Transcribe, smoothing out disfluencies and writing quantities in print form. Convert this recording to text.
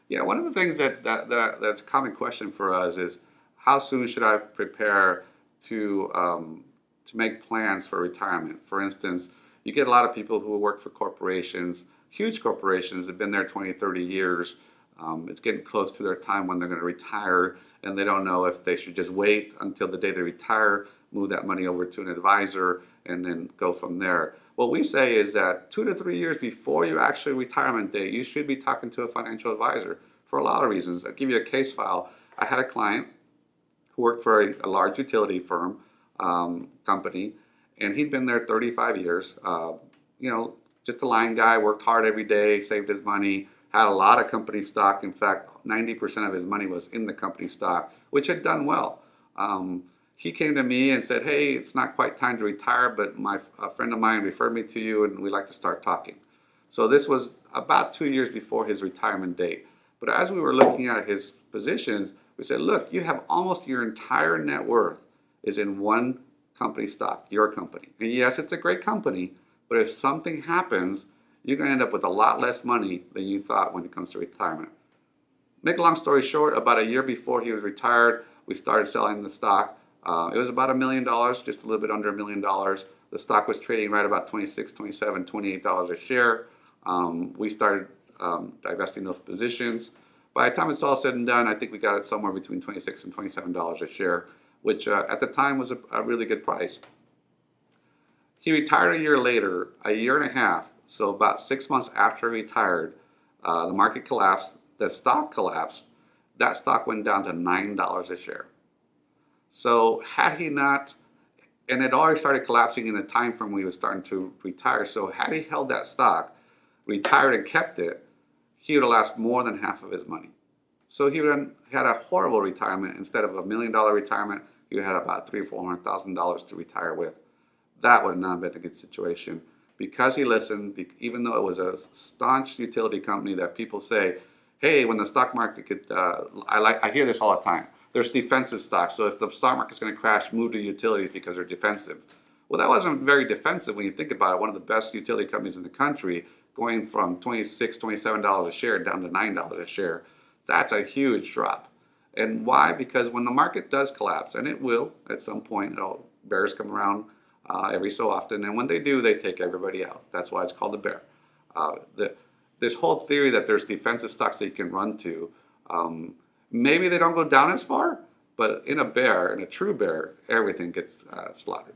Yeah, one of the things that's a common question for us is how soon should I prepare to make plans for retirement? For instance, you get a lot of people who work for corporations, huge corporations, have been there 20, 30 years. It's getting close to their time when they're going to retire, and they don't know if they should just wait until the day they retire, move that money over to an advisor, and then go from there. What we say is that 2 to 3 years before your actual retirement date, you should be talking to a financial advisor for a lot of reasons. I'll give you a case file. I had a client who worked for a large utility firm company, and he'd been there 35 years. You know, just a line guy, worked hard every day, saved his money, had a lot of company stock. In fact, 90% of his money was in the company stock, which had done well. He came to me and said, "Hey, it's not quite time to retire, but a friend of mine referred me to you, and we'd like to start talking." So this was about 2 years before his retirement date. But as we were looking at his positions, we said, "Look, you have almost your entire net worth is in one company stock, your company. And yes, it's a great company, but if something happens, you're going to end up with a lot less money than you thought when it comes to retirement." Make a long story short, about a year before he was retired, we started selling the stock. It was about $1 million, just a little bit under $1 million. The stock was trading right about 26, 27, $28 a share. We started divesting those positions. By the time it's all said and done, I think we got it somewhere between 26 and $27 a share, which at the time was a really good price. He retired a year later, a year and a half, so about 6 months after he retired, the market collapsed, the stock collapsed, that stock went down to $9 a share. So had he not, and it already started collapsing in the time frame when he was starting to retire, so had he held that stock, retired and kept it, he would have lost more than half of his money. So he would have had a horrible retirement. Instead of $1 million retirement, he had about $300,000 or $400,000 to retire with. That would not have been a good situation. Because he listened, even though it was a staunch utility company that people say, "Hey, when the stock market could," I hear this all the time. There's defensive stocks. So if the stock market's going to crash, move to utilities because they're defensive. Well, that wasn't very defensive when you think about it. One of the best utility companies in the country, going from $26, $27 a share down to $9 a share. That's a huge drop. And why? Because when the market does collapse, and it will at some point, bears come around every so often, and when they do, they take everybody out. That's why it's called a bear. This whole theory that there's defensive stocks that you can run to, maybe they don't go down as far, but in a bear, in a true bear, everything gets slaughtered.